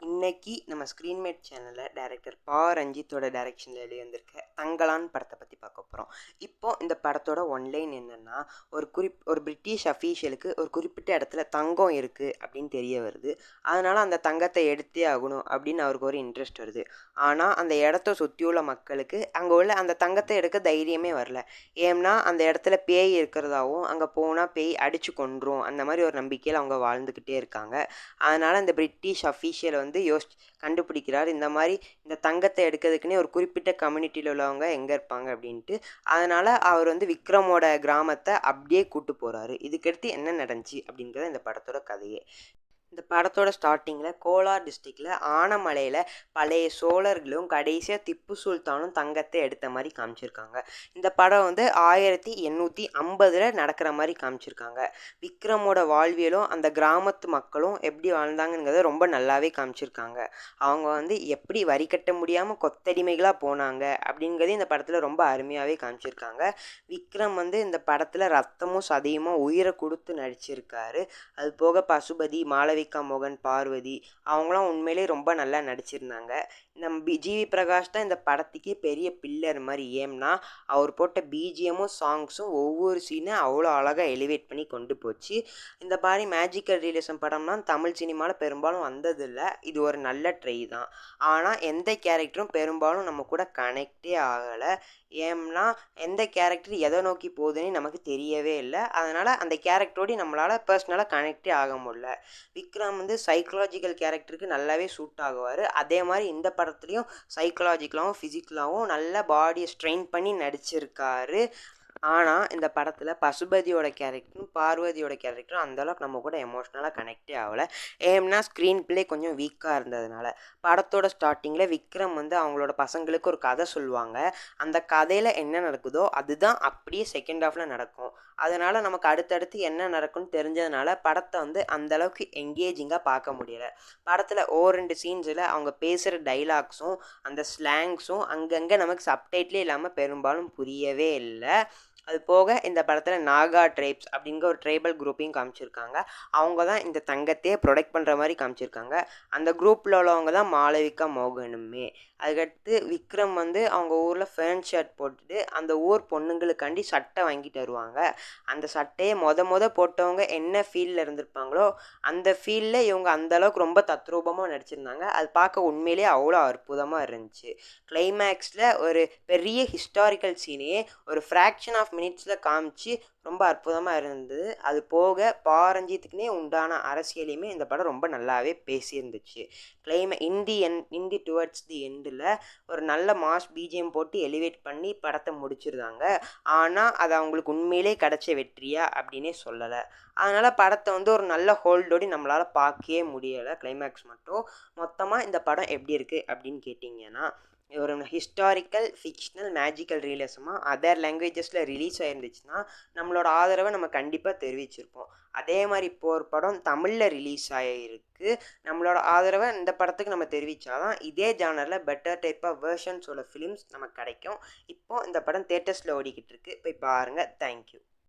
இன்னைக்கு நம்ம ஸ்க்ரீன்மேட் சேனலில் டைரக்டர் பா ரஞ்சித்தோட டைரக்ஷனில் வெளிவந்திருக்க தங்கலான் படத்தை பற்றி பார்க்க போகிறோம். இப்போது இந்த படத்தோட ஒன்லைன் என்னென்னா, ஒரு பிரிட்டிஷ் அஃபீஷியலுக்கு ஒரு குறிப்பிட்ட இடத்துல தங்கம் இருக்குது அப்படின்னு தெரிய வருது. அதனால் அந்த தங்கத்தை எடுத்தே ஆகணும் அப்படின்னு அவருக்கு ஒரு இன்ட்ரெஸ்ட் வருது. ஆனால் அந்த இடத்த சுற்றியுள்ள மக்களுக்கு அங்கே உள்ள அந்த தங்கத்தை எடுக்க தைரியமே வரல. ஏன்னா அந்த இடத்துல பேய் இருக்கிறதாவும் அங்கே போனால் பேய் அடித்து கொன்றும் அந்த மாதிரி ஒரு நம்பிக்கையில் அவங்க வாழ்ந்துக்கிட்டே இருக்காங்க. அதனால் இந்த பிரிட்டிஷ் அஃபீஷியல் கண்டுபிடிக்கிறார். இந்த மாதிரி இந்த தங்கத்தை எடுக்கிறதுக்குன்னே ஒரு குறிப்பிட்ட கம்யூனிட்டியில் உள்ளவங்க எங்கே இருப்பாங்க அப்படின்ட்டு. அதனால் அவர் விக்ரமோட கிராமத்தை அப்படியே கூட்டு போகிறாரு. இதுக்கடுத்து என்ன நடந்துச்சு அப்படிங்கிறது இந்த படத்தோட கதையே. இந்த படத்தோட ஸ்டார்டிங்கில் கோலார் டிஸ்ட்ரிக்டில் ஆனமலையில் பழைய சோழர்களும் கடைசியாக திப்பு சுல்தானும் தங்கத்தை எடுத்த மாதிரி காமிச்சிருக்காங்க. இந்த படம் 1850 நடக்கிற மாதிரி காமிச்சிருக்காங்க. விக்ரமோட வாழ்வியலும் அந்த கிராமத்து மக்களும் எப்படி வாழ்ந்தாங்கங்கிறத ரொம்ப நல்லாவே காமிச்சிருக்காங்க. அவங்க எப்படி வரி கட்ட முடியாமல் கொத்தடிமைகளாக போனாங்க அப்படிங்கிறதையும் இந்த படத்தில் ரொம்ப அருமையாகவே காமிச்சிருக்காங்க. விக்ரம் இந்த படத்தில் ரத்தமும் சதையுமா உயிரை கொடுத்து நடிச்சிருக்காரு. அது போக பசுபதி, மாளவிகா மோகன், பார்வதி அவங்களாம் உண்மையிலே ரொம்ப நல்லா நடிச்சிருந்தாங்க. நம்ம ஜிவி பிரகாஷ் தான் இந்த படத்துக்கே பெரிய பில்லர் மாதிரி. ஏம்னா அவர் போட்ட பிஜிஎம்மும் சாங்ஸும் ஒவ்வொரு சீனை அவ்வளோ அழகாக எலிவேட் பண்ணி கொண்டு போச்சு. இந்த மாதிரி மேஜிக்கல் ரியலிசம் படம்னா தமிழ் சினிமாவில் பெரும்பாலும் வந்ததில்லை. இது ஒரு நல்ல ட்ரை தான். ஆனால் எந்த கேரக்டரும் பெரும்பாலும் நம்ம கூட கனெக்டே ஆகலை. ஏம்னா எந்த கேரக்டர் எதை நோக்கி போகுதுன்னு நமக்கு தெரியவே இல்லை. அதனால் அந்த கேரக்டரோடு நம்மளால் பர்சனலாக கனெக்டே ஆக முடியல. விக்ரம் சைக்கலாஜிக்கல் கேரக்டருக்கு நல்லாவே சூட் ஆகுவார். அதே மாதிரி இந்த படத்துலையும் சைக்கலாஜிக்கலாகவும் ஃபிசிக்கலாகவும் நல்ல பாடியை ஸ்ட்ரெயின் பண்ணி நடிச்சிருக்காரு. ஆனால் இந்த படத்தில் பசுபதியோட கேரக்டரும் பார்வதியோட கேரக்டரும் அந்தளவுக்கு நம்ம கூட எமோஷ்னலாக கனெக்டே ஆகலை. ஏம்னா ஸ்க்ரீன் பிளே கொஞ்சம் வீக்காக இருந்ததுனால. படத்தோட ஸ்டார்டிங்கில் விக்ரம் அவங்களோட பசங்களுக்கு ஒரு கதை சொல்லுவாங்க. அந்த கதையில் என்ன நடக்குதோ அதுதான் அப்படியே செகண்ட் ஹாஃபில் நடக்கும். அதனால் நமக்கு அடுத்தடுத்து என்ன நடக்கும்னு தெரிஞ்சதுனால படத்தை அந்தளவுக்கு எங்கேஜிங்காக பார்க்க முடியலை. படத்தில் ரெண்டு சீன்ஸில் அவங்க பேசுகிற டைலாக்ஸும் அந்த ஸ்லாங்ஸும் அங்கங்கே நமக்கு சப்டைட்டிலே இல்லாமல் பெரும்பாலும் புரியவே இல்லை. அது போக இந்த படத்தில் நாகா ட்ரைப்ஸ் அப்படிங்கிற ஒரு ட்ரைபல் குரூப்பையும் காமிச்சிருக்காங்க. அவங்க தான் இந்த தங்கத்தையே ப்ரொடெக்ட் பண்ணுற மாதிரி காமிச்சிருக்காங்க. அந்த குரூப்பில் உள்ளவங்க தான் மாளவிகா மோகனுமே. அதுக்கடுத்து விக்ரம் அவங்க ஊரில் ஃபேன் ஷர்ட் போட்டுட்டு அந்த ஊர் பொண்ணுங்களுக்காண்டி சட்டை வாங்கிட்டு வருவாங்க. அந்த சட்டையை மொத போட்டவங்க என்ன ஃபீல்டில் இருந்திருப்பாங்களோ அந்த ஃபீல்டில் இவங்க அந்தளவுக்கு ரொம்ப தத்ரூபமாக நடிச்சிருந்தாங்க. அது பார்க்க உண்மையிலே அவ்வளோ அற்புதமாக இருந்துச்சு. கிளைமேக்ஸில் ஒரு பெரிய ஹிஸ்டாரிக்கல் சீனையே ஒரு ஃப்ராக்ஷன் ஆஃப் மினிட்ஸில் காமிச்சு ரொம்ப அற்புதமாக இருந்தது. அது போக பாரஞ்சித்துக்குனே உண்டான அரசியலையுமே இந்த படம் ரொம்ப நல்லாவே பேசியிருந்துச்சு. இந்தி டுவர்ட்ஸ் தி எண்டில் ஒரு நல்ல மாஸ் பிஜிஎம் போட்டு எலிவேட் பண்ணி படத்தை முடிச்சிருந்தாங்க. ஆனால் அது அவங்களுக்கு உண்மையிலே கிடைச்ச வெற்றியா அப்படின்னே சொல்லலை. அதனால் படத்தை ஒரு நல்ல ஹோல்டோடி நம்மளால் பார்க்கவே முடியலை. கிளைமேக்ஸ் மட்டும். மொத்தமாக இந்த படம் எப்படி இருக்குது அப்படின்னு கேட்டிங்கன்னா, ஒரு ஹிஸ்டாரிக்கல் ஃபிக்ஷனல் மேஜிக்கல் ரியலிசமாக அதர் லாங்குவேஜஸில் ரிலீஸ் ஆயிருந்துச்சுன்னா நம்மளோட ஆதரவை நம்ம கண்டிப்பாக தெரிவிச்சிருப்போம். அதே மாதிரி இப்போ ஒரு படம் தமிழில் ரிலீஸ் ஆகிருக்கு. நம்மளோட ஆதரவை இந்த படத்துக்கு நம்ம தெரிவித்தாதான் இதே ஜானரில் பெட்டர் டைப் ஆஃப் வேர்ஷன்ஸோட ஃபிலிம்ஸ் நமக்கு கிடைக்கும். இப்போது இந்த படம் தியேட்டர்ஸில் ஓடிக்கிட்டு இருக்கு. போய் பாருங்கள். தேங்க்யூ.